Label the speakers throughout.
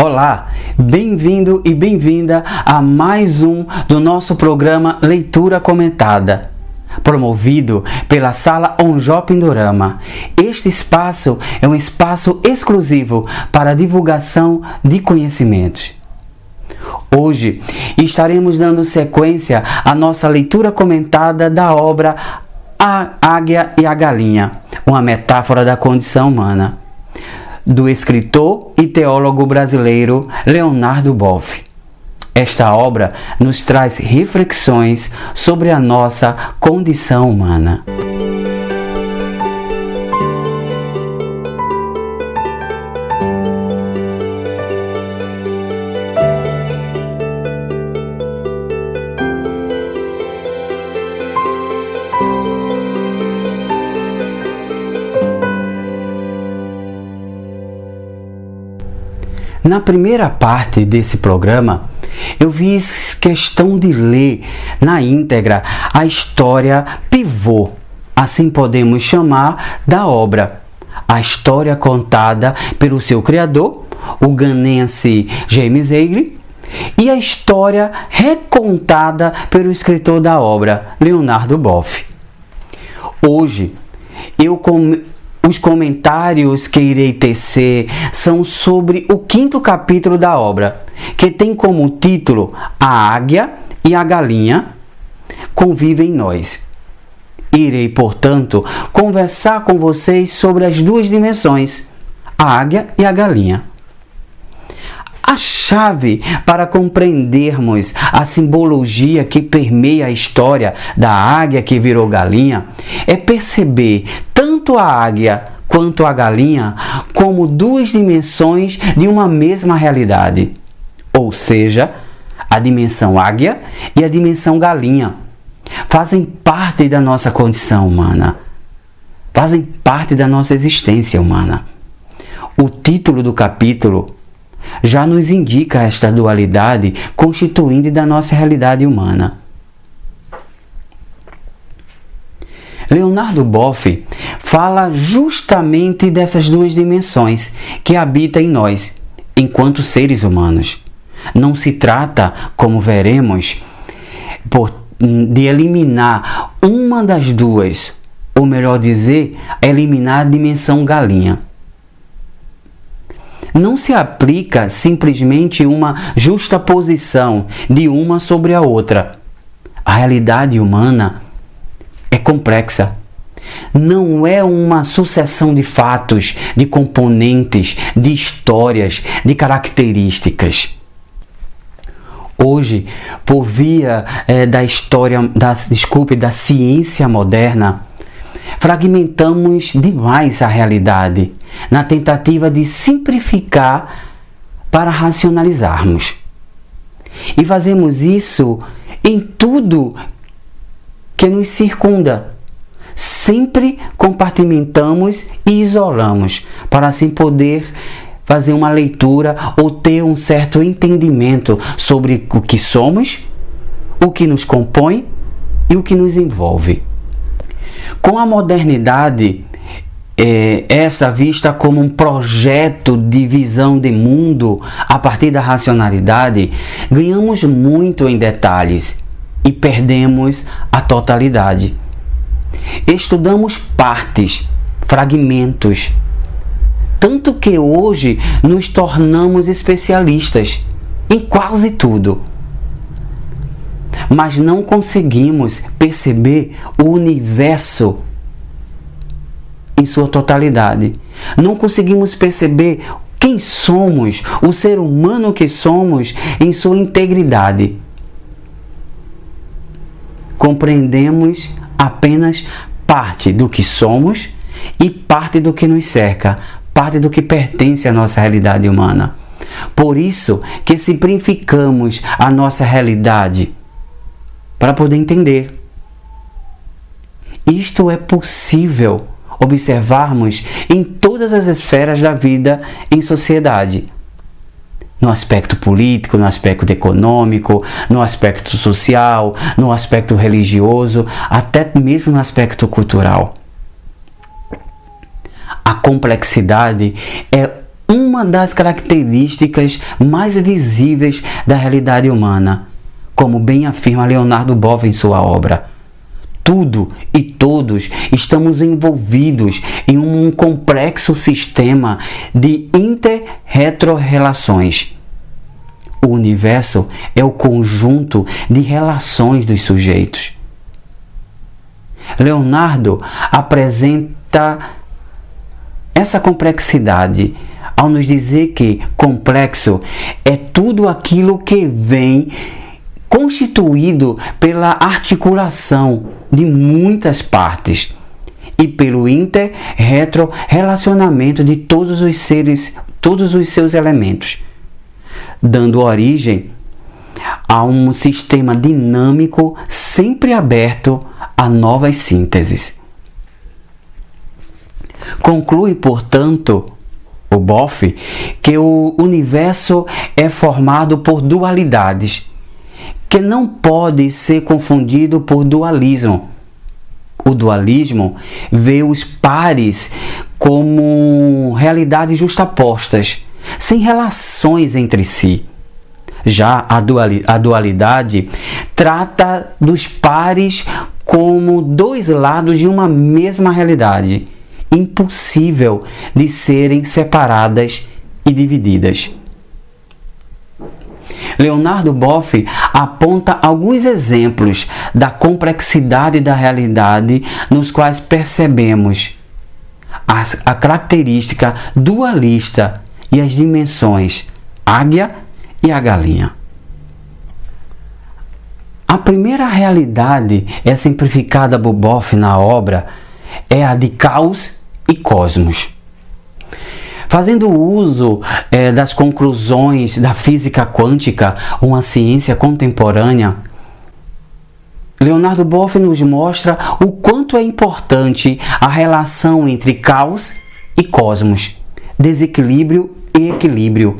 Speaker 1: Olá, bem-vindo e bem-vinda a mais um do nosso programa Leitura Comentada, promovido pela Sala Onjó Pindorama. Este espaço é um espaço exclusivo para a divulgação de conhecimentos. Hoje estaremos dando sequência à nossa leitura comentada da obra A Águia e a Galinha, uma metáfora da condição humana, do escritor e teólogo brasileiro Leonardo Boff. Esta obra nos traz reflexões sobre a nossa condição humana. Na primeira parte desse programa, eu fiz questão de ler na íntegra a história pivô, assim podemos chamar, da obra. A história contada pelo seu criador, o ganense James Agnew, e a história recontada pelo escritor da obra, Leonardo Boff. Hoje, os comentários que irei tecer são sobre o 5º capítulo da obra, que tem como título A Águia e a Galinha convivem em nós. Irei, portanto, conversar com vocês sobre as duas dimensões, a águia e a galinha. A chave para compreendermos a simbologia que permeia a história da águia que virou galinha é perceber tanto a águia quanto a galinha como duas dimensões de uma mesma realidade, ou seja, a dimensão águia e a dimensão galinha fazem parte da nossa condição humana, fazem parte da nossa existência humana. O título do capítulo já nos indica esta dualidade constituinte da nossa realidade humana. Leonardo Boff fala justamente dessas duas dimensões que habitam em nós, enquanto seres humanos. Não se trata, como veremos, de eliminar uma das duas, ou melhor dizer, eliminar a dimensão galinha. Não se aplica simplesmente uma justaposição de uma sobre a outra. A realidade humana é complexa. Não é uma sucessão de fatos, de componentes, de histórias, de características. Hoje, por via da ciência moderna, fragmentamos demais a realidade, na tentativa de simplificar para racionalizarmos. E fazemos isso em tudo que nos circunda. Sempre compartimentamos e isolamos, para assim poder fazer uma leitura ou ter um certo entendimento sobre o que somos, o que nos compõe e o que nos envolve. Com a modernidade, essa vista como um projeto de visão de mundo a partir da racionalidade, ganhamos muito em detalhes e perdemos a totalidade. Estudamos partes, fragmentos, tanto que hoje nos tornamos especialistas em quase tudo. Mas não conseguimos perceber o universo em sua totalidade. Não conseguimos perceber quem somos, o ser humano que somos, em sua integridade. Compreendemos apenas parte do que somos e parte do que nos cerca, parte do que pertence à nossa realidade humana. Por isso que simplificamos a nossa realidade para poder entender. Isto é possível observarmos em todas as esferas da vida em sociedade. No aspecto político, no aspecto econômico, no aspecto social, no aspecto religioso, até mesmo no aspecto cultural. A complexidade é uma das características mais visíveis da realidade humana, como bem afirma Leonardo Boff em sua obra. Tudo e todos estamos envolvidos em um complexo sistema de inter-retrorelações. O universo é o conjunto de relações dos sujeitos. Leonardo apresenta essa complexidade ao nos dizer que complexo é tudo aquilo que vem constituído pela articulação de muitas partes e pelo inter-retro-relacionamento de todos os seres, todos os seus elementos, dando origem a um sistema dinâmico sempre aberto a novas sínteses. Conclui, portanto, o Boff, que o universo é formado por dualidades, que não pode ser confundido por dualismo. O dualismo vê os pares como realidades justapostas, sem relações entre si. Já a dualidade trata dos pares como dois lados de uma mesma realidade, impossível de serem separadas e divididas. Leonardo Boff aponta alguns exemplos da complexidade da realidade nos quais percebemos a característica dualista e as dimensões águia e a galinha. A primeira realidade exemplificada por Boff na obra é a de caos e cosmos. Fazendo uso das conclusões da física quântica, uma ciência contemporânea, Leonardo Boff nos mostra o quanto é importante a relação entre caos e cosmos, desequilíbrio e equilíbrio,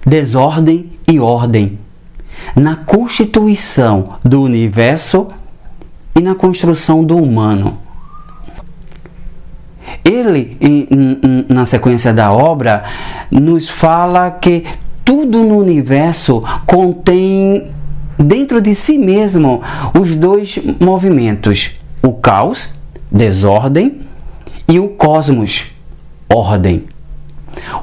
Speaker 1: desordem e ordem, na constituição do universo e na construção do humano. Ele, na sequência da obra, nos fala que tudo no universo contém dentro de si mesmo os dois movimentos, o caos, desordem, e o cosmos, ordem.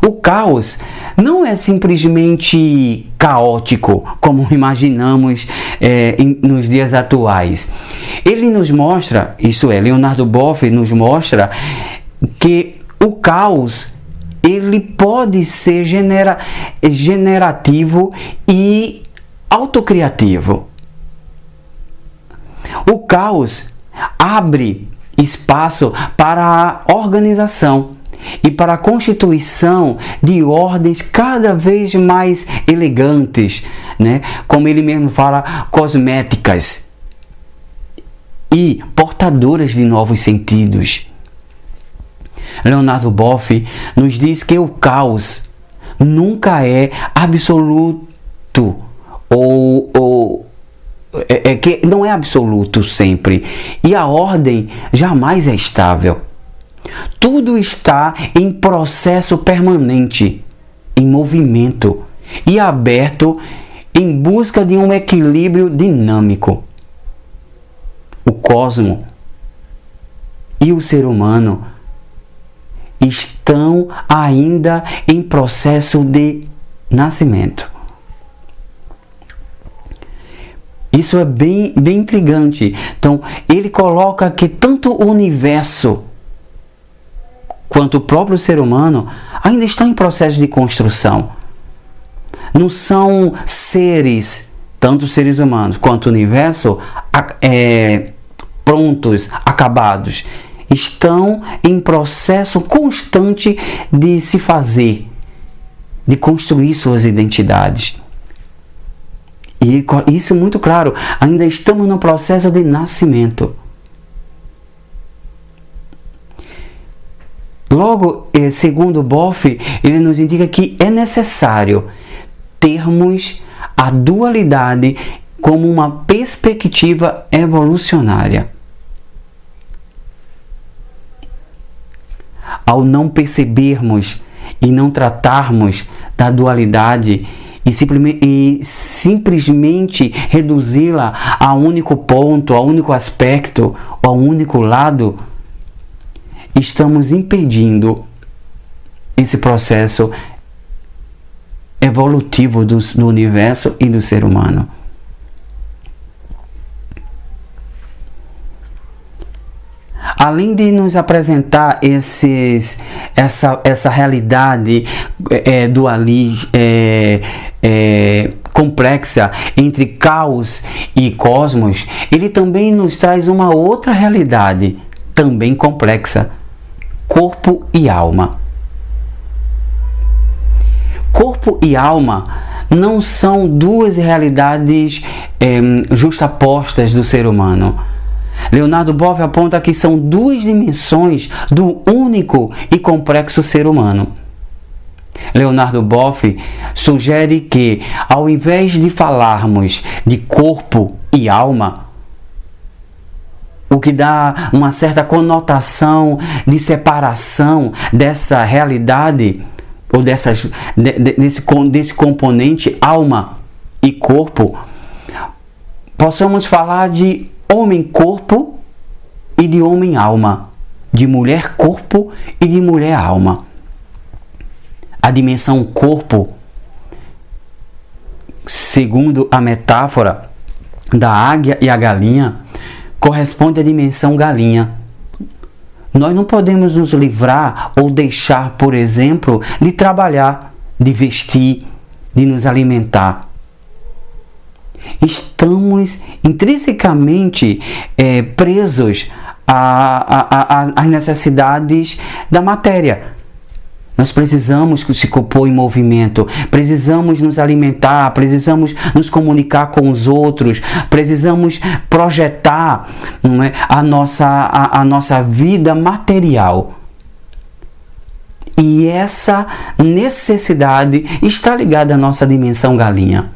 Speaker 1: O caos não é simplesmente caótico, como imaginamos nos dias atuais. Ele nos mostra, isto é, Leonardo Boff nos mostra que o caos ele pode ser generativo e autocriativo. O caos abre espaço para a organização e para a constituição de ordens cada vez mais elegantes, né? Como ele mesmo fala, cosméticas e portadoras de novos sentidos. Leonardo Boff nos diz que o caos nunca é absoluto que não é absoluto sempre, e a ordem jamais é estável. Tudo está em processo permanente, em movimento e aberto em busca de um equilíbrio dinâmico. O cosmos e o ser humano estão ainda em processo de nascimento. Isso é bem intrigante. Então, ele coloca que tanto o universo quanto o próprio ser humano ainda estão em processo de construção. Não são seres, tanto os seres humanos quanto o universo, prontos, acabados. Estão em processo constante de se fazer, de construir suas identidades. E isso é muito claro, ainda estamos no processo de nascimento. Logo, segundo Boff, ele nos indica que é necessário termos a dualidade como uma perspectiva evolucionária. Ao não percebermos e não tratarmos da dualidade e simplesmente reduzi-la a um único ponto, a um único aspecto, a um único lado, estamos impedindo esse processo evolutivo do universo e do ser humano. Além de nos apresentar essa realidade complexa entre caos e cosmos, ele também nos traz uma outra realidade, também complexa: corpo e alma. Corpo e alma não são duas realidades justapostas do ser humano. Leonardo Boff aponta que são duas dimensões do único e complexo ser humano. Leonardo Boff sugere que, ao invés de falarmos de corpo e alma, o que dá uma certa conotação de separação dessa realidade, ou desse componente alma e corpo, possamos falar de homem-corpo e de homem-alma, de mulher-corpo e de mulher-alma. A dimensão corpo, segundo a metáfora da águia e a galinha, corresponde à dimensão galinha. Nós não podemos nos livrar ou deixar, por exemplo, de trabalhar, de vestir, de nos alimentar. Estamos intrinsecamente presos às necessidades da matéria. Nós precisamos se compor em movimento, precisamos nos alimentar, precisamos nos comunicar com os outros, precisamos projetar, não é, a nossa vida material. E essa necessidade está ligada à nossa dimensão galinha.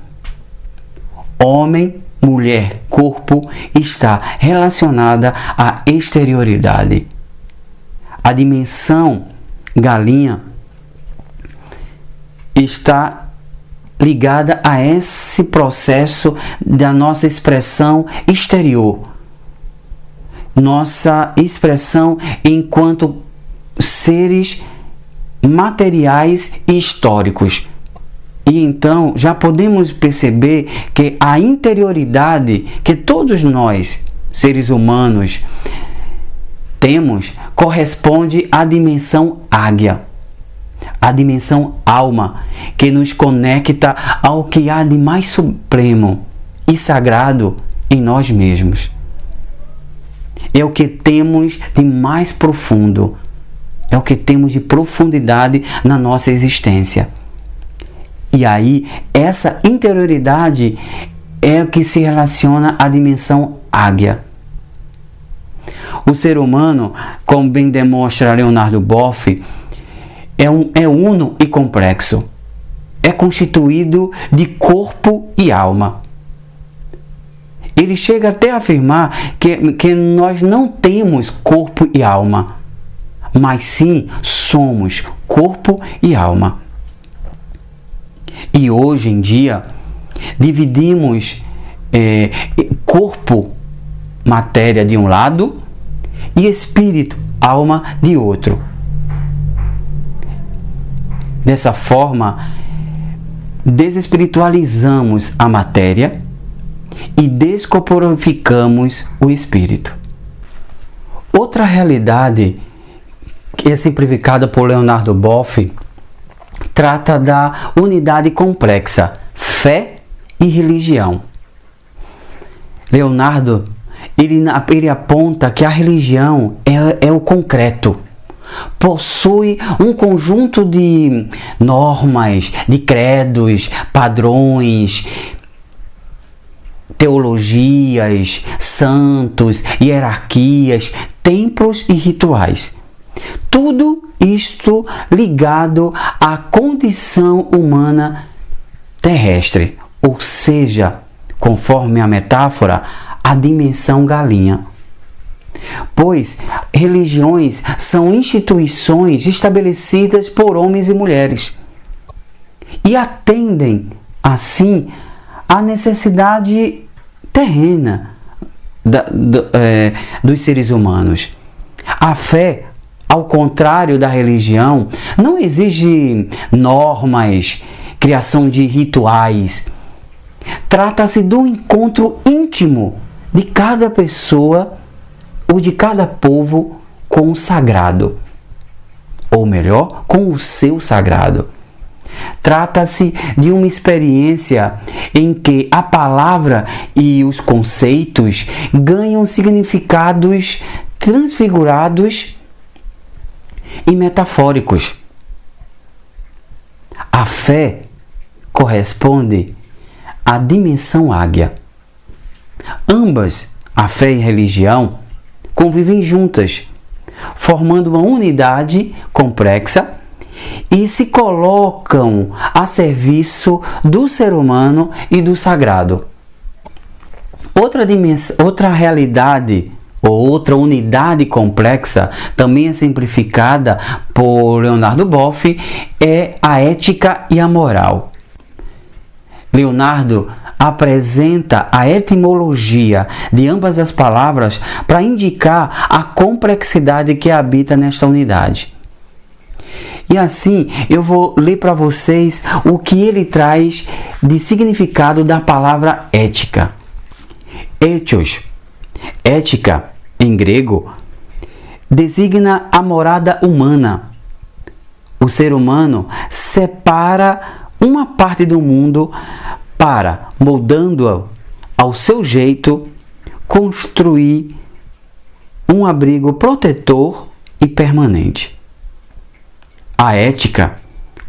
Speaker 1: Homem, mulher, corpo está relacionada à exterioridade. A dimensão galinha está ligada a esse processo da nossa expressão exterior, nossa expressão enquanto seres materiais e históricos. E então já podemos perceber que a interioridade que todos nós, seres humanos, temos, corresponde à dimensão águia, a dimensão alma, que nos conecta ao que há de mais supremo e sagrado em nós mesmos. É o que temos de mais profundo, é o que temos de profundidade na nossa existência. E aí, essa interioridade é o que se relaciona à dimensão águia. O ser humano, como bem demonstra Leonardo Boff, é uno e complexo. É constituído de corpo e alma. Ele chega até a afirmar que nós não temos corpo e alma, mas sim somos corpo e alma. E hoje em dia, dividimos corpo, matéria de um lado, e espírito, alma de outro. Dessa forma, desespiritualizamos a matéria e descorporificamos o espírito. Outra realidade que é simplificada por Leonardo Boff trata da unidade complexa, fé e religião. Leonardo, ele aponta que a religião é o concreto. Possui um conjunto de normas, de credos, padrões, teologias, santos, hierarquias, templos e rituais. Tudo isto ligado à condição humana terrestre, ou seja, conforme a metáfora, a dimensão galinha. pois religiões são instituições estabelecidas por homens e mulheres e atendem, assim, à necessidade terrena dos seres humanos. A fé, ao contrário da religião, não exige normas, criação de rituais. Trata-se do encontro íntimo de cada pessoa ou de cada povo com o sagrado, ou melhor, com o seu sagrado. Trata-se de uma experiência em que a palavra e os conceitos ganham significados transfigurados e metafóricos. A fé corresponde à dimensão águia. Ambas, a fé e a religião, convivem juntas, formando uma unidade complexa e se colocam a serviço do ser humano e do sagrado. Outra realidade ou outra unidade complexa, também exemplificada por Leonardo Boff, é a ética e a moral. Leonardo apresenta a etimologia de ambas as palavras para indicar a complexidade que habita nesta unidade. E assim, eu vou ler para vocês o que ele traz de significado da palavra ética. Ethos, ética, em grego, designa a morada humana. O ser humano separa uma parte do mundo para, moldando-a ao seu jeito, construir um abrigo protetor e permanente. A ética,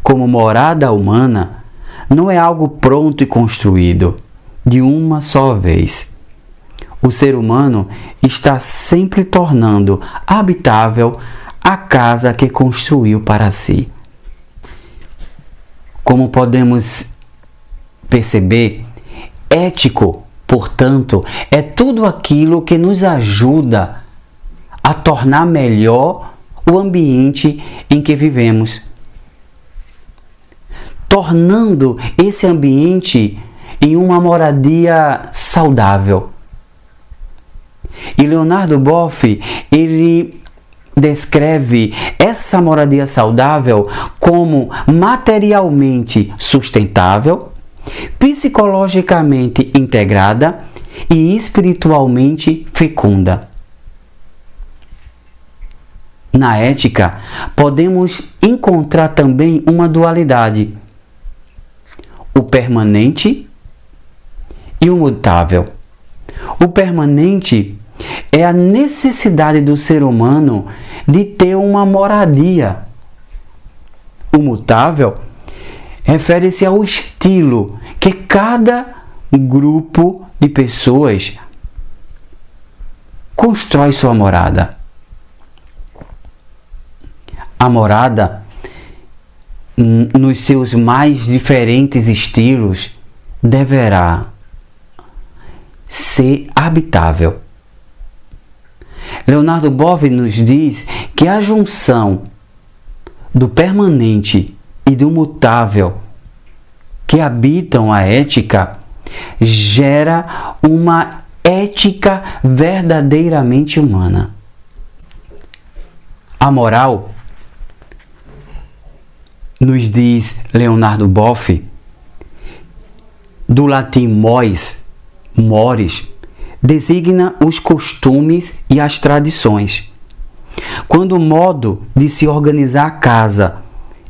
Speaker 1: como morada humana, não é algo pronto e construído de uma só vez. O ser humano está sempre tornando habitável a casa que construiu para si. Como podemos perceber, ético, portanto, é tudo aquilo que nos ajuda a tornar melhor o ambiente em que vivemos, tornando esse ambiente em uma moradia saudável. E Leonardo Boff, ele descreve essa moradia saudável como materialmente sustentável, psicologicamente integrada e espiritualmente fecunda. Na ética, podemos encontrar também uma dualidade: o permanente e o mutável. O permanente é a necessidade do ser humano de ter uma moradia. O mutável refere-se ao estilo que cada grupo de pessoas constrói sua morada. A morada, nos seus mais diferentes estilos, deverá ser habitável. Leonardo Boff nos diz que a junção do permanente e do mutável que habitam a ética gera uma ética verdadeiramente humana. A moral, nos diz Leonardo Boff, do latim mores, designa os costumes e as tradições. Quando o modo de se organizar a casa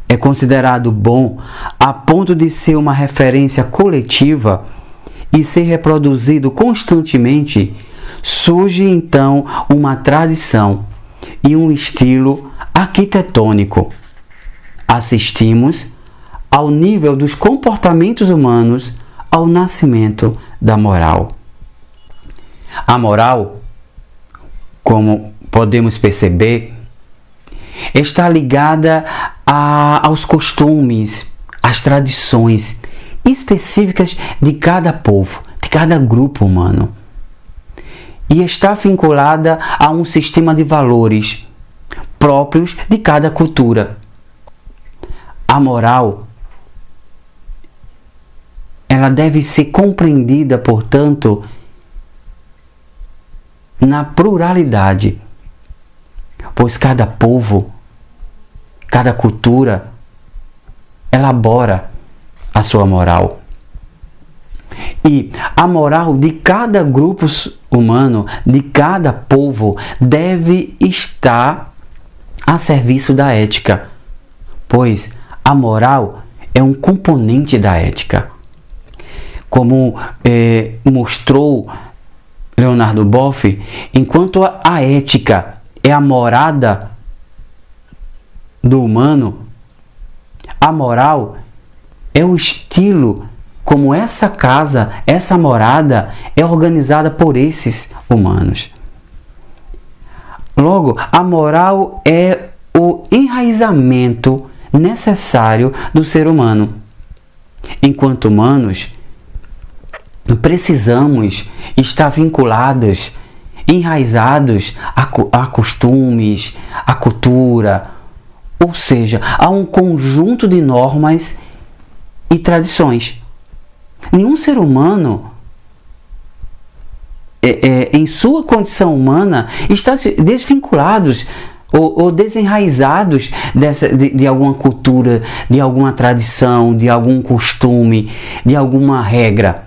Speaker 1: é considerado bom a ponto de ser uma referência coletiva e ser reproduzido constantemente, surge então uma tradição e um estilo arquitetônico. Assistimos ao nível dos comportamentos humanos ao nascimento da moral. A moral, como podemos perceber, está ligada aos costumes, às tradições específicas de cada povo, de cada grupo humano. e está vinculada a um sistema de valores próprios de cada cultura. A moral, ela deve ser compreendida, portanto, na pluralidade, pois cada povo, cada cultura elabora a sua moral. E a moral de cada grupo humano, de cada povo, deve estar a serviço da ética, pois a moral é um componente da ética. Como mostrou Leonardo Boff, enquanto a ética é a morada do humano, a moral é o estilo como essa casa, essa morada é organizada por esses humanos. Logo, a moral é o enraizamento necessário do ser humano. Enquanto humanos, precisamos estar vinculados, enraizados a costumes, a cultura, ou seja, a um conjunto de normas e tradições. Nenhum ser humano, em sua condição humana, está desvinculados ou desenraizados de alguma cultura, de alguma tradição, de algum costume, de alguma regra.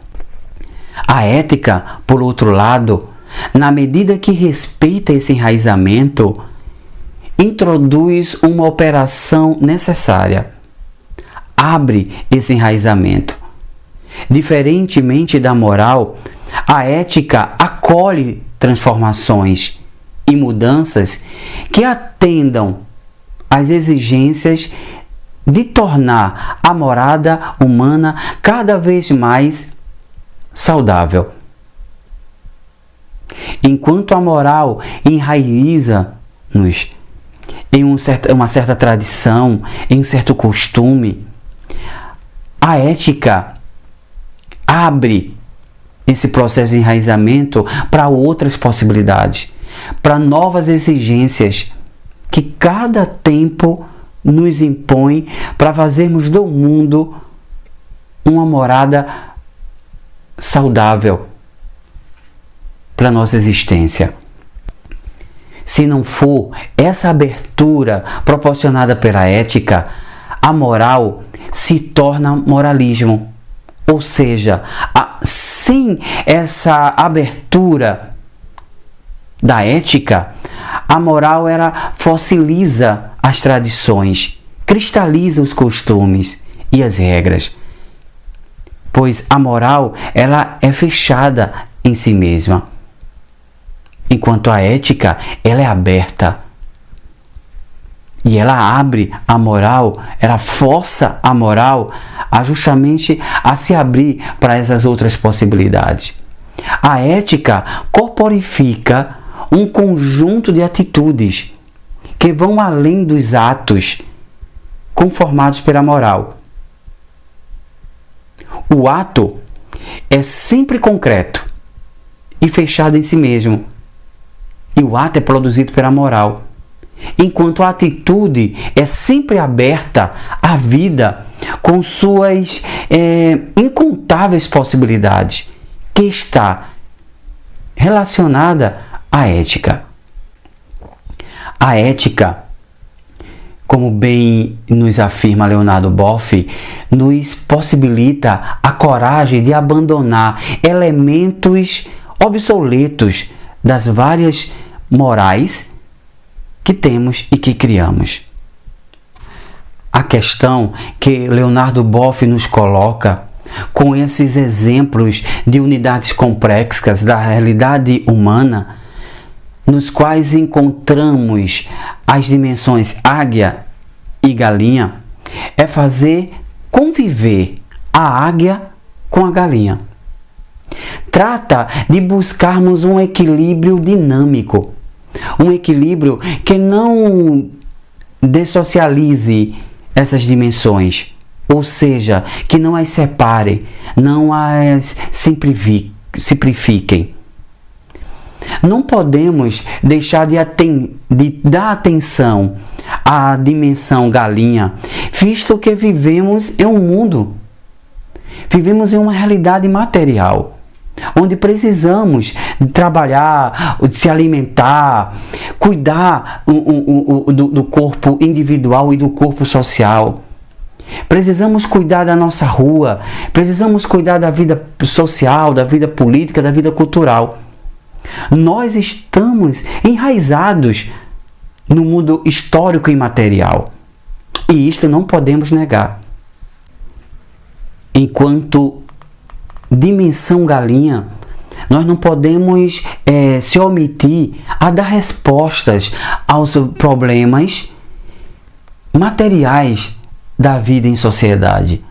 Speaker 1: A ética, por outro lado, na medida que respeita esse enraizamento, introduz uma operação necessária. Abre esse enraizamento. Diferentemente da moral, a ética acolhe transformações e mudanças que atendam às exigências de tornar a morada humana cada vez mais saudável. Enquanto a moral enraiza-nos em uma certa tradição, em um certo costume, a ética abre esse processo de enraizamento para outras possibilidades, para novas exigências que cada tempo nos impõe para fazermos do mundo uma morada saudável para a nossa existência. Se não for essa abertura proporcionada pela ética, a moral se torna moralismo. Ou seja, sem essa abertura da ética, a moral fossiliza as tradições, cristaliza os costumes e as regras. Pois a moral ela é fechada em si mesma, enquanto a ética ela é aberta. E ela abre a moral, ela força a moral justamente a se abrir para essas outras possibilidades. A ética corporifica um conjunto de atitudes que vão além dos atos conformados pela moral. O ato é sempre concreto e fechado em si mesmo, e o ato é produzido pela moral. Enquanto a atitude é sempre aberta à vida com suas incontáveis possibilidades, que está relacionada à ética. A ética, como bem nos afirma Leonardo Boff, nos possibilita a coragem de abandonar elementos obsoletos das várias morais que temos e que criamos. A questão que Leonardo Boff nos coloca com esses exemplos de unidades complexas da realidade humana, nos quais encontramos as dimensões águia e galinha, é fazer conviver a águia com a galinha. Trata de buscarmos um equilíbrio dinâmico, um equilíbrio que não dessocialize essas dimensões, ou seja, que não as separe, não as simplifiquem. não podemos deixar de dar atenção à dimensão galinha, visto que vivemos em um mundo, vivemos em uma realidade material, onde precisamos trabalhar, se alimentar, cuidar do corpo individual e do corpo social. Precisamos cuidar da nossa rua, precisamos cuidar da vida social, da vida política, da vida cultural. Nós estamos enraizados no mundo histórico e material. E isto não podemos negar. Enquanto dimensão galinha, nós não podemos se omitir a dar respostas aos problemas materiais da vida em sociedade.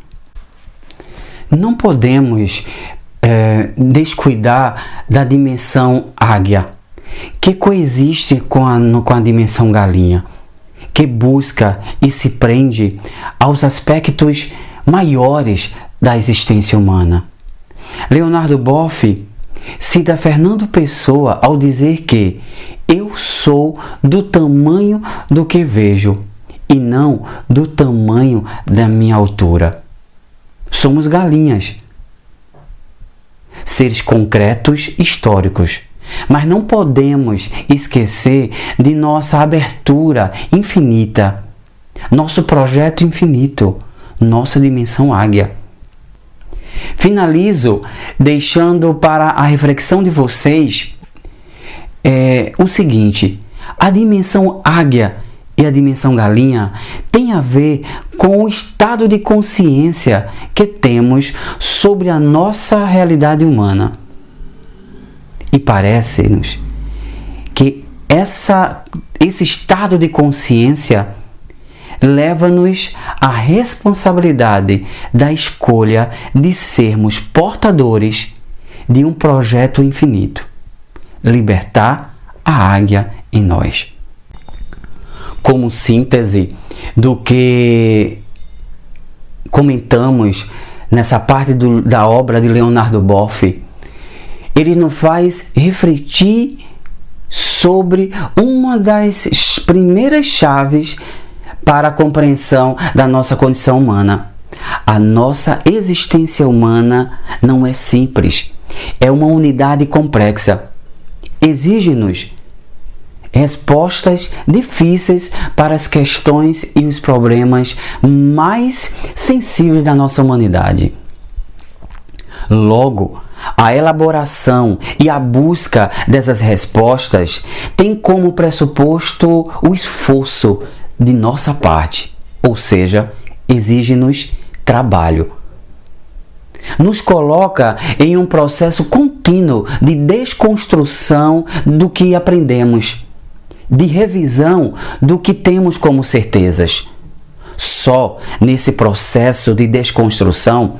Speaker 1: Não podemos descuidar da dimensão águia, que coexiste com a dimensão galinha, que busca e se prende aos aspectos maiores da existência humana. Leonardo Boff cita Fernando Pessoa ao dizer que eu sou do tamanho do que vejo e não do tamanho da minha altura. Somos galinhas, seres concretos históricos, mas não podemos esquecer de nossa abertura infinita, nosso projeto infinito, nossa dimensão águia. Finalizo deixando para a reflexão de vocês o seguinte: a dimensão águia e a dimensão galinha tem a ver com o estado de consciência que temos sobre a nossa realidade humana. E parece-nos que esse estado de consciência leva-nos à responsabilidade da escolha de sermos portadores de um projeto infinito: libertar a águia em nós. Como síntese do que comentamos nessa parte da obra de Leonardo Boff, ele nos faz refletir sobre uma das primeiras chaves para a compreensão da nossa condição humana. A nossa existência humana não é simples, é uma unidade complexa. Exige-nos respostas difíceis para as questões e os problemas mais sensíveis da nossa humanidade. Logo, a elaboração e a busca dessas respostas tem como pressuposto o esforço de nossa parte, ou seja, exige-nos trabalho. Nos coloca em um processo contínuo de desconstrução do que aprendemos, de revisão do que temos como certezas. Só nesse processo de desconstrução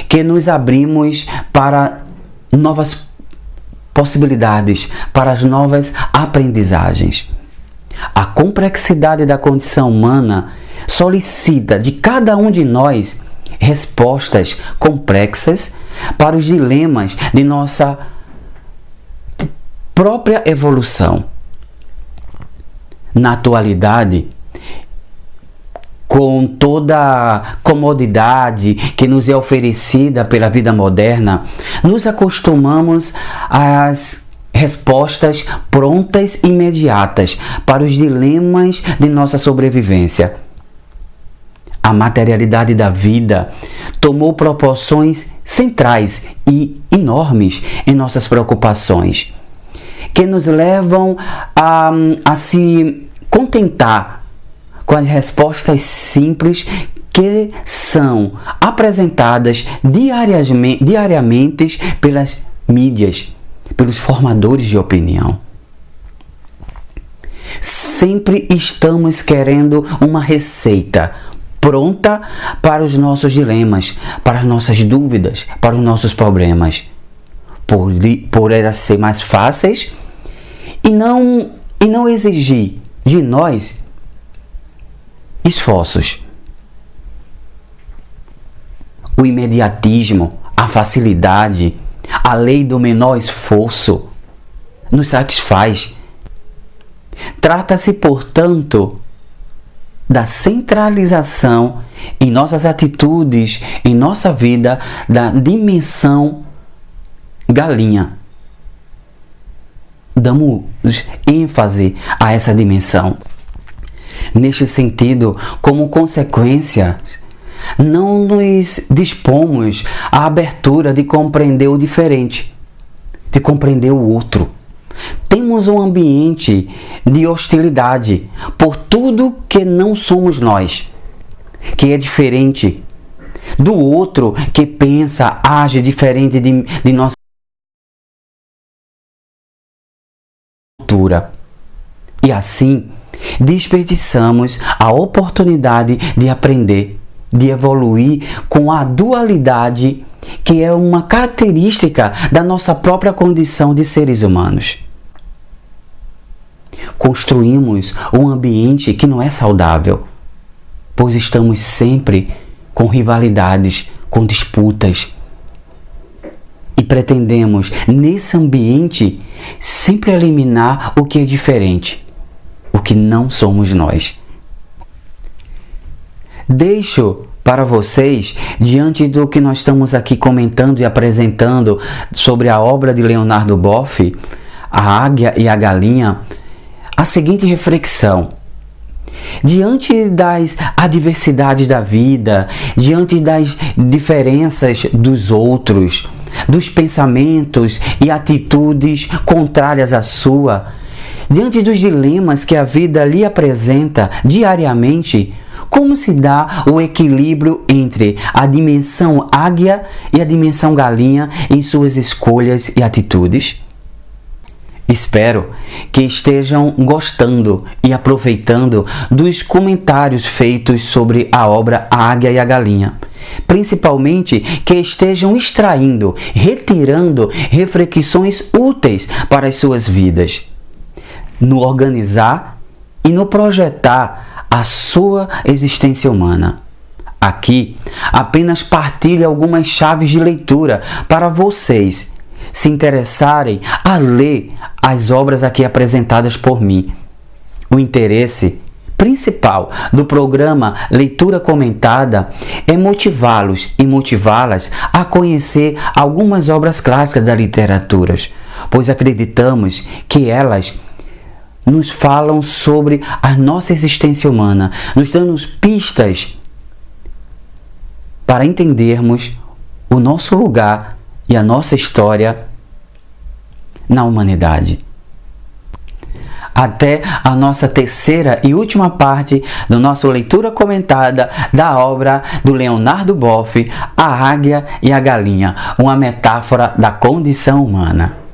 Speaker 1: que nos abrimos para novas possibilidades, para as novas aprendizagens. A complexidade da condição humana solicita de cada um de nós respostas complexas para os dilemas de nossa própria evolução. Na atualidade, com toda a comodidade que nos é oferecida pela vida moderna, nos acostumamos às respostas prontas e imediatas para os dilemas de nossa sobrevivência. A materialidade da vida tomou proporções centrais e enormes em nossas preocupações, que nos levam a se contentar com as respostas simples que são apresentadas diariamente pelas mídias, pelos formadores de opinião. Sempre estamos querendo uma receita pronta para os nossos dilemas, para as nossas dúvidas, para os nossos problemas, por elas ser mais fáceis e não exigir de nós esforços. O imediatismo, a facilidade, a lei do menor esforço nos satisfaz. Trata-se, portanto, da centralização em nossas atitudes, em nossa vida, da dimensão galinha. Damos ênfase a essa dimensão. Neste sentido, como consequência, não nos dispomos à abertura de compreender o diferente, de compreender o outro. Temos um ambiente de hostilidade por tudo que não somos nós, que é diferente do outro, que pensa, age diferente de nossa cultura. E assim, desperdiçamos a oportunidade de aprender, de evoluir com a dualidade que é uma característica da nossa própria condição de seres humanos. Construímos um ambiente que não é saudável, pois estamos sempre com rivalidades, com disputas. E pretendemos, nesse ambiente, sempre eliminar o que é diferente, o que não somos nós. Deixo para vocês, diante do que nós estamos aqui comentando e apresentando sobre a obra de Leonardo Boff, A Águia e a Galinha, a seguinte reflexão. Diante das adversidades da vida, diante das diferenças dos outros, dos pensamentos e atitudes contrárias à sua, diante dos dilemas que a vida lhe apresenta diariamente, como se dá o equilíbrio entre a dimensão águia e a dimensão galinha em suas escolhas e atitudes? Espero que estejam gostando e aproveitando dos comentários feitos sobre a obra A Águia e a Galinha. Principalmente que estejam extraindo, retirando reflexões úteis para as suas vidas, no organizar e no projetar a sua existência humana. Aqui, apenas partilho algumas chaves de leitura para vocês se interessarem a ler as obras aqui apresentadas por mim. O interesse principal do programa Leitura Comentada é motivá-los e motivá-las a conhecer algumas obras clássicas da literatura, pois acreditamos que elas nos falam sobre a nossa existência humana, nos dando pistas para entendermos o nosso lugar e a nossa história na humanidade. Até a nossa terceira e última parte do nosso Leitura Comentada da obra do Leonardo Boff, A Águia e a Galinha, uma metáfora da condição humana.